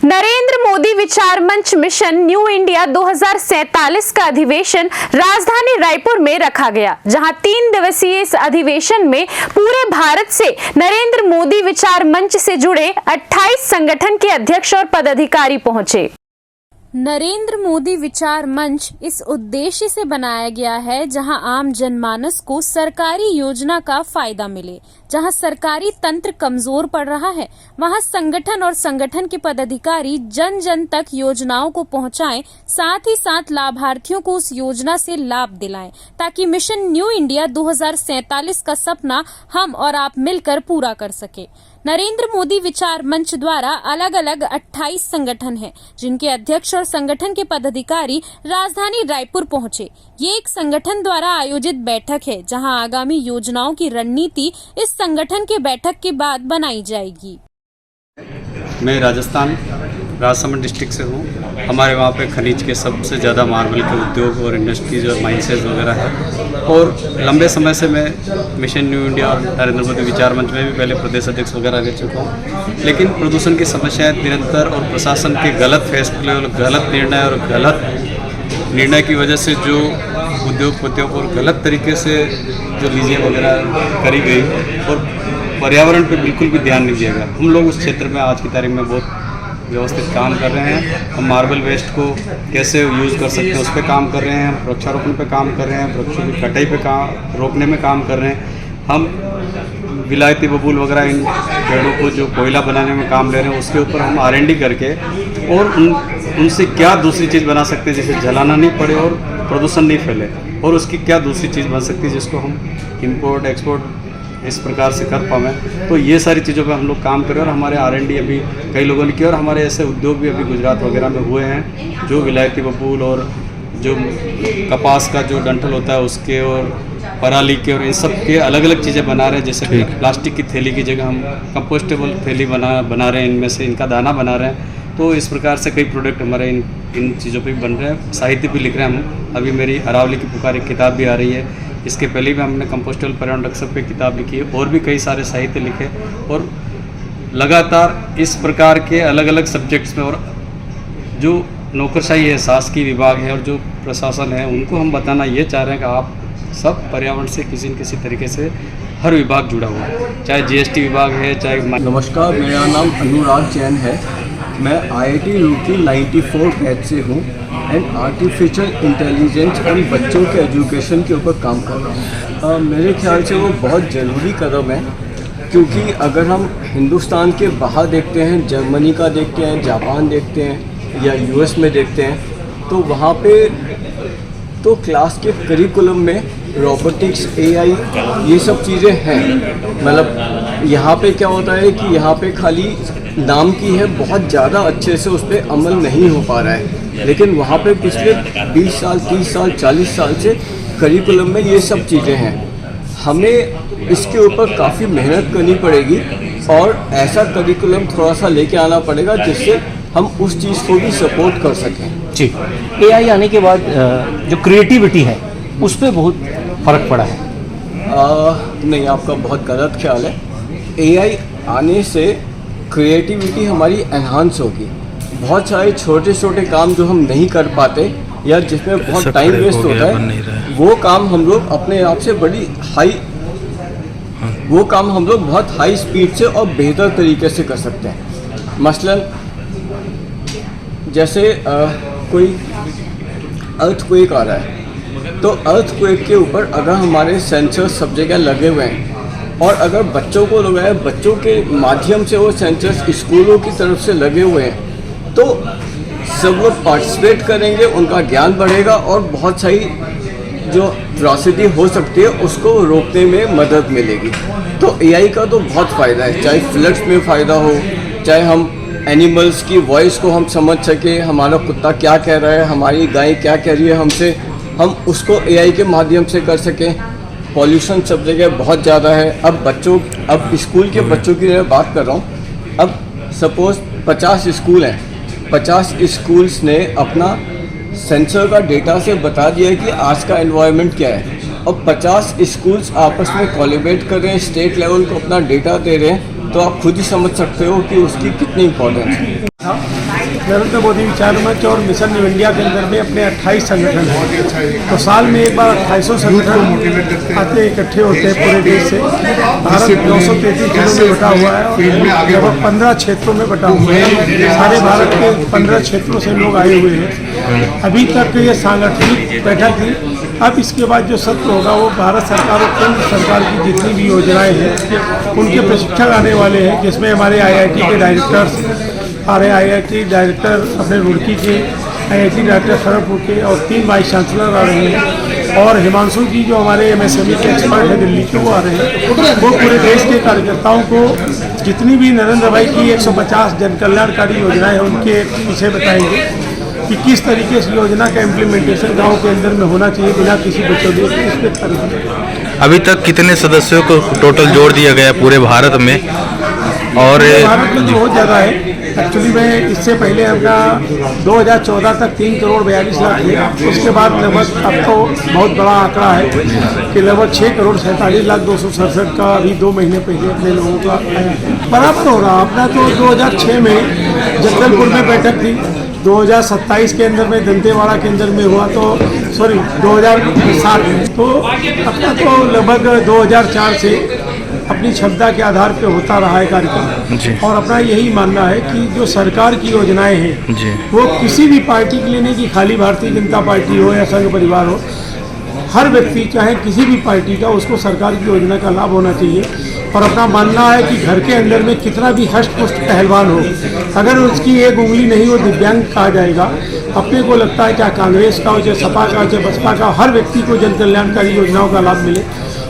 नरेंद्र मोदी विचार मंच mission new India 2047 का अधिवेशन राजधानी रायपुर में रखा गया, जहां 3 दिवसीय इस अधिवेशन में पूरे भारत से नरेंद्र मोदी विचार मंच से जुड़े 28 संगठन के अध्यक्ष और पदाधिकारी पहुंचे। नरेंद्र मोदी विचार मंच इस उद्देश्य से बनाया गया है जहां आम जनमानस को सरकारी योजना का फायदा मिले। जहां सरकारी तंत्र कमजोर पड़ रहा है, वहां संगठन और संगठन के पदाधिकारी जन जन तक योजनाओं को पहुंचाएं, साथ ही साथ लाभार्थियों को उस योजना से लाभ दिलाएं, ताकि मिशन न्यू इंडिया 2047 का सपना हम और आप मिलकर पूरा कर सके। नरेंद्र मोदी विचार मंच द्वारा अलग अलग 28 संगठन हैं, जिनके अध्यक्ष और संगठन के पदाधिकारी राजधानी रायपुर पहुंचे। ये एक संगठन द्वारा आयोजित बैठक है, जहां आगामी योजनाओं की रणनीति इस संगठन के बैठक के बाद बनाई जाएगी। मैं राजस्थान राजसमंद डिस्ट्रिक्ट से हूँ। हमारे वहाँ पे खनिज के सबसे ज़्यादा मार्बल के उद्योग और इंडस्ट्रीज और माइंसेज वगैरह है, और लंबे समय से मैं मिशन न्यू इंडिया और नरेंद्र मोदी विचार मंच में भी पहले प्रदेश अध्यक्ष वगैरह रह चुका हूँ। लेकिन प्रदूषण की समस्याएं निरंतर और प्रशासन के गलत फैसले और गलत निर्णय की वजह से जो उद्योगपतियों को गलत तरीके से जो लीजें वगैरह करी गई और पर्यावरण पे बिल्कुल भी ध्यान नहीं दिया गया। हम लोग उस क्षेत्र में आज की तारीख में बहुत व्यवस्थित काम कर रहे हैं। हम मार्बल वेस्ट को कैसे यूज़ कर सकते हैं उस पर काम कर रहे हैं। हम वृक्षारोपण पे काम कर रहे हैं, वृक्षों की कटाई पे रोकने में काम कर रहे हैं। हम विलायती बबूल वगैरह इन पेड़ों को जो कोयला बनाने में काम ले रहे हैं, उसके ऊपर हम R&D करके और उनसे क्या दूसरी चीज़ बना सकते हैं जिसे जलाना नहीं पड़े और प्रदूषण नहीं फैले, और उसकी क्या दूसरी चीज़ बन सकती है जिसको हम इम्पोर्ट एक्सपोर्ट इस प्रकार से कर पाएँ। तो ये सारी चीज़ों पर हम लोग काम करें, और हमारे R&D अभी कई लोगों ने किया, और हमारे ऐसे उद्योग भी अभी गुजरात वगैरह में हुए हैं जो विलायती बबूल और जो कपास का जो डंठल होता है उसके और पराली के और इन सब के अलग अलग चीज़ें बना रहे हैं। जैसे कि प्लास्टिक की थैली की जगह हम कंपोस्टेबल थैली बना रहे हैं, इनमें से इनका दाना बना रहे हैं। तो इस प्रकार से कई प्रोडक्ट हमारे इन चीज़ों पे बन रहे हैं। साहित्य भी लिख रहे हैं हम। अभी मेरी अरावली की पुकार एक किताब भी आ रही है। इसके पहले भी हमने कंपोस्टेबल पर्यावरण रक्षक पे किताब लिखी है, और भी कई सारे साहित्य लिखे, और लगातार इस प्रकार के अलग अलग सब्जेक्ट्स में। और जो नौकरशाही है, शासकीय विभाग है और जो प्रशासन है, उनको हम बताना ये चाह रहे हैं कि आप सब पर्यावरण से किसी न किसी तरीके से हर विभाग जुड़ा हुआ है, चाहे GST विभाग है, चाहे। नमस्कार, मेरा नाम अनुराग जैन है। मैं IIT रुड़की 94 बैच से हूँ एंड आर्टिफिशियल इंटेलिजेंस एंड बच्चों के एजुकेशन के ऊपर काम कर रहा हूँ। मेरे ख्याल से वो बहुत ज़रूरी कदम है, क्योंकि अगर हम हिंदुस्तान के बाहर देखते हैं, जर्मनी का देखते हैं, जापान देखते हैं या US में देखते हैं, तो वहाँ पे तो क्लास के करिकुलम में रोबोटिक्स, AI ये सब चीज़ें हैं। मतलब यहाँ पे क्या होता है कि यहाँ पे खाली नाम की है, बहुत ज़्यादा अच्छे से उस पर अमल नहीं हो पा रहा है। लेकिन वहाँ पे पिछले 20 साल, 30 साल, 40 साल से करिकुलम में ये सब चीज़ें हैं। हमें इसके ऊपर काफ़ी मेहनत करनी पड़ेगी, और ऐसा करिकुलम थोड़ा सा लेके आना पड़ेगा जिससे हम उस चीज़ को भी सपोर्ट कर सकें। जी, AI आने के बाद जो क्रिएटिविटी है उस पर बहुत फ़र्क पड़ा है। नहीं, आपका बहुत गलत ख्याल है। AI आने से क्रिएटिविटी हमारी एनहांस होगी। बहुत सारे छोटे छोटे काम जो हम नहीं कर पाते या जिसमें बहुत टाइम वेस्ट होता है, वो काम हम लोग अपने आप से बहुत हाई स्पीड से और बेहतर तरीके से कर सकते हैं। मसलन जैसे कोई अर्थक्वेक आ रहा है, तो अर्थक्वेक के ऊपर अगर हमारे सेंसर्स सब जगह लगे हुए हैं, और अगर बच्चों को लगाए, बच्चों के माध्यम से वो सेंसर्स स्कूलों की तरफ से लगे हुए हैं, तो सब लोग पार्टिसिपेट करेंगे, उनका ज्ञान बढ़ेगा, और बहुत सारी जो अट्रॉसिटी हो सकती है उसको रोकने में मदद मिलेगी। तो AI का तो बहुत फ़ायदा है, चाहे फ्लड्स में फ़ायदा हो, चाहे हम एनिमल्स की वॉइस को हम समझ सकें, हमारा कुत्ता क्या कह रहा है, हमारी गाय क्या कह रही है हमसे, हम उसको AI के माध्यम से कर सकें। पॉल्यूशन सब जगह बहुत ज़्यादा है। अब स्कूल के बच्चों की मैं बात कर रहा हूँ। अब सपोज़ 50 स्कूल हैं, 50 स्कूल्स ने अपना सेंसर का डेटा से बता दिया है कि आज का एनवायरनमेंट क्या है, और 50 स्कूल्स आपस में कोलैबोरेट कर रहे हैं, स्टेट लेवल को अपना डेटा दे रहे हैं। तो आप खुद ही समझ सकते हो कि उसकी कितनी इम्पोर्टेंस है। नरेंद्र मोदी विचार मंच और मिशन न्यू इंडिया के अंदर में अपने 28 संगठन हैं। तो साल में एक बार 2800 संगठन आते इकट्ठे होते हैं पूरे देश से। भारत 933 जिलों में बटा हुआ है और लगभग 15 क्षेत्रों में बटा हुआ है। सारे भारत के 15 क्षेत्रों से लोग आए हुए हैं। अभी तक ये सांगठनिक बैठक थी। अब इसके बाद जो सत्र होगा वो भारत सरकार और केंद्र सरकार की जितनी भी योजनाएं हैं उनके प्रशिक्षक आने वाले हैं, जिसमें हमारे IIT के डायरेक्टर्स आ रहे हैं। IIT डायरेक्टर अपने रुड़की के, IIT डायरेक्टर खड़गपुर के और 3 वाइस चांसलर आ रहे हैं। और हिमांशु जी जो हमारे MSME के एक्सपर्ट हैं दिल्ली के, वो आ रहे हैं। वो पूरे देश के कार्यकर्ताओं को जितनी भी नरेंद्र भाई की 150 जन कल्याणकारी योजनाएं हैं उनके पीछे बताएंगे कि किस तरीके से योजना का इम्प्लीमेंटेशन गांव के अंदर में होना चाहिए बिना किसी बिचौलिए के। इस पे कार्यक्रम अभी तक कितने सदस्यों को टोटल जोड़ दिया गया पूरे भारत में? और भारत में तो बहुत ज़्यादा है। एक्चुअली में इससे पहले अपना 2014 तक 3 करोड़ 42 लाख थे। उसके बाद लगभग अब तो बहुत बड़ा आंकड़ा है कि लगभग 6 करोड़ 47 लाख 267 का अभी 2 महीने पहले अपने लोगों का बराबर हो रहा। अपना तो 2006 में जगदलपुर में बैठक थी, 2027 के अंदर में दंतेवाड़ा के अंदर में हुआ, तो 2007 में। तो अपना तो लगभग 2004 से अपनी क्षमता के आधार पे होता रहा है कार्यक्रम। और अपना यही मानना है कि जो सरकार की योजनाएं हैं वो किसी भी पार्टी के लिए नहीं कि खाली भारतीय जनता पार्टी हो या संघ परिवार हो, हर व्यक्ति चाहे किसी भी पार्टी का, उसको सरकार की योजना का लाभ होना चाहिए। और अपना मानना है कि घर के अंदर में कितना भी हष्ट-पुष्ट पहलवान हो, अगर उसकी एक उंगली नहीं हो दिव्यांग कहा जाएगा। अपने को लगता है चाहे कांग्रेस का हो, चाहे सपा का, चाहे बसपा का, हर व्यक्ति को जन कल्याणकारी योजनाओं का लाभ मिले।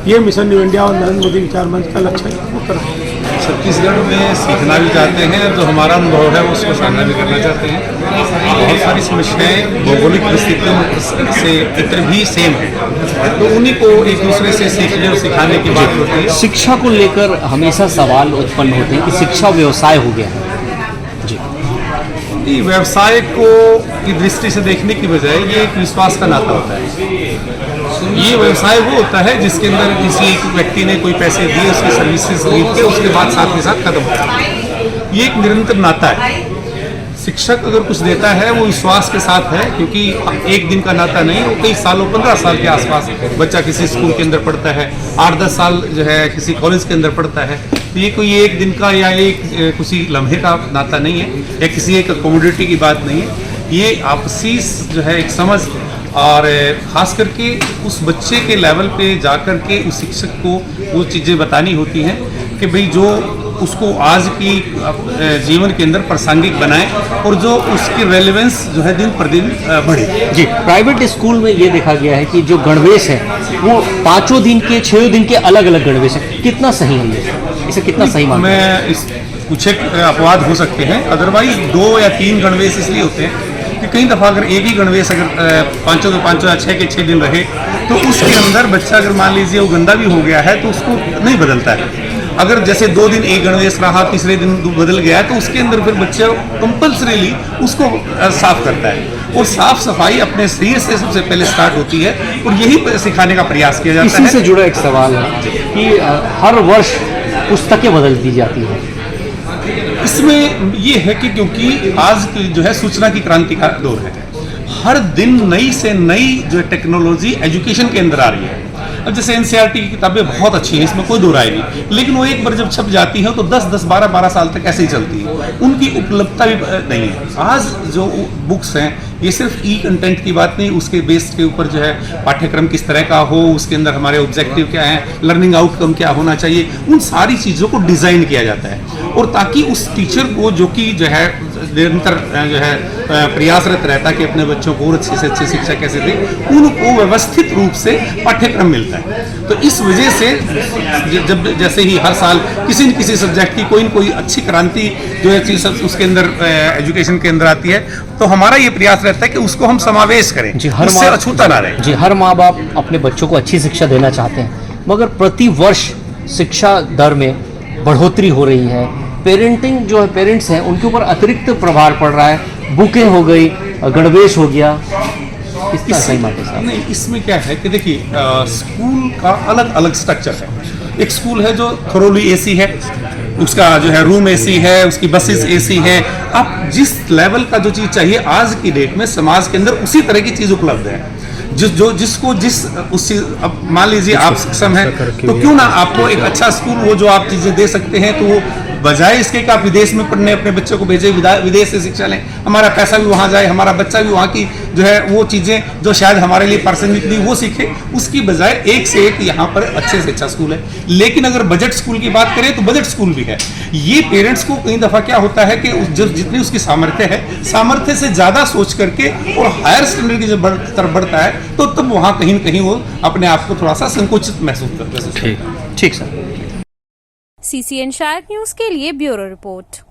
ये मिशन न्यू इंडिया और नरेंद्र मोदी विचार मंच का लक्ष्य है। वो कर छत्तीसगढ़ में सीखना भी चाहते हैं, जो हमारा अनुभव है उसको साझा भी करना चाहते हैं। बहुत सारी समस्याएं भौगोलिक परिस्थितियों से इतर भी सेम है, तो उन्हीं को एक दूसरे से सीखने और सिखाने की बात होती है। शिक्षा को लेकर हमेशा सवाल उत्पन्न होते हैं कि शिक्षा व्यवसाय हो गया है। जी, व्यवसाय को की दृष्टि से देखने की बजाय ये एक विश्वास का नाता होता है। ये व्यवसाय वो होता है जिसके अंदर किसी एक व्यक्ति ने कोई पैसे दिए, उसकी सर्विसेज ली के उसके बाद साथ के साथ खत्म होता है। ये एक निरंतर नाता है। शिक्षक अगर कुछ देता है वो विश्वास के साथ है, क्योंकि एक दिन का नाता नहीं, वो कई सालों 15 साल के आसपास बच्चा किसी स्कूल के अंदर पढ़ता है, 8-10 साल जो है किसी कॉलेज के अंदर पढ़ता है। तो ये कोई एक दिन का या एक किसी लम्हे का नाता नहीं है, या किसी एक कमोडिटी की बात नहीं है। ये आपसी जो है एक समझ, और ख़ास करके उस बच्चे के लेवल पे जाकर के उस शिक्षक को वो चीज़ें बतानी होती हैं कि भाई जो उसको आज की जीवन के अंदर प्रासंगिक बनाए और जो उसकी रेलेवेंस जो है दिन प्रतिदिन बढ़े। जी, प्राइवेट स्कूल में ये देखा गया है कि जो गणवेश है वो 5 दिन के 6 दिन के अलग अलग गणवेश है। कितना सही है ये? इसे कितना सही मानते हैं? मैं इस कुछ एक अपवाद हो सकते हैं, अदरवाइज 2 या 3 गणवेश इसलिए होते हैं कि कई दफ़ा अगर एक ही गणवेश अगर 5 के 5 या 6 के 6 दिन रहे तो उसके अंदर बच्चा अगर मान लीजिए वो गंदा भी हो गया है तो उसको नहीं बदलता है। अगर जैसे 2 दिन एक गणवेश रहा, तीसरे दिन बदल गया तो उसके अंदर फिर बच्चा कंपल्सरीली उसको साफ करता है। और साफ सफाई अपने शरीर से सबसे पहले स्टार्ट होती है और यही सिखाने का प्रयास किया जाता है। इसी से जुड़ा एक सवाल है कि हर वर्ष पुस्तकें बदल दी जाती हैं। इसमें ये है कि क्योंकि आज जो है सूचना की क्रांति का दौर है, हर दिन नई से नई जो टेक्नोलॉजी एजुकेशन के अंदर आ रही है। अब जैसे NCERT की किताबें बहुत अच्छी हैं, इसमें कोई दो राय नहीं, लेकिन वो एक बार जब छप जाती है तो 10-10, 12-12 साल तक ऐसे ही चलती है, उनकी उपलब्धता भी नहीं है। आज जो बुक्स हैं ये सिर्फ कंटेंट की बात नहीं, उसके बेस के ऊपर जो है पाठ्यक्रम किस तरह का हो, उसके अंदर हमारे ऑब्जेक्टिव क्या है, लर्निंग आउटकम क्या होना चाहिए, उन सारी चीज़ों को डिज़ाइन किया जाता है। और ताकि उस टीचर को जो कि जो है निरंतर जो है प्रयासरत रहता है कि अपने बच्चों को और अच्छी से अच्छी शिक्षा कैसे दे, उनको व्यवस्थित रूप से पाठ्यक्रम मिलता है। तो इस वजह से जब जैसे ही हर साल किसी न किसी सब्जेक्ट की कोई न कोई अच्छी क्रांति जो है चीज़ उसके अंदर एजुकेशन के अंदर आती है, तो हमारा ये प्रयास रहता है कि उसको हम समावेश करें, उससे अछूता ना रहे। जी, हर माँ बाप अपने बच्चों को अच्छी शिक्षा देना चाहते हैं, मगर प्रति वर्ष शिक्षा दर में बढ़ोतरी हो रही है। पेरेंटिंग जो है, पेरेंट्स हैं उनके ऊपर अतिरिक्त प्रभार पड़ रहा है, बुकें हो गई, गणवेश हो गया। कितना सही बात है साहब? नहीं, इसमें क्या है कि देखिए स्कूल का अलग अलग स्ट्रक्चर है। एक स्कूल है जो थोरोली AC है, उसका जो है रूम एसी है, उसकी बसेस एसी है। आप जिस लेवल का जो चीज़ चाहिए आज की डेट में समाज के अंदर उसी तरह की चीज़ उपलब्ध है। अब मान लीजिए आप सक्षम हैं तो क्यों ना आपको एक अच्छा स्कूल वो जो आप चीज़ें दे सकते हैं, तो वो बजाय इसके कि आप विदेश में पढ़ने अपने बच्चों को भेजें, विदेश से शिक्षा लें, हमारा पैसा भी वहाँ जाए, हमारा बच्चा भी वहाँ की जो है वो चीज़ें जो शायद हमारे लिए प्रासंगिक नहीं वो सीखे, उसकी बजाय एक से एक यहाँ पर अच्छे से अच्छा स्कूल है। लेकिन अगर बजट स्कूल की बात करें तो बजट स्कूल भी है। ये पेरेंट्स को कई दफ़ा क्या होता है कि जितनी उसकी सामर्थ्य है, सामर्थ्य से ज़्यादा सोच करके और हायर स्टैंडर्ड की जब तरफ बढ़ता है तो तब वहाँ कहीं न कहीं वो अपने आप को थोड़ा सा संकुचित महसूस करते हैं। ठीक सर। CCN शार्क न्यूज के लिए ब्यूरो रिपोर्ट।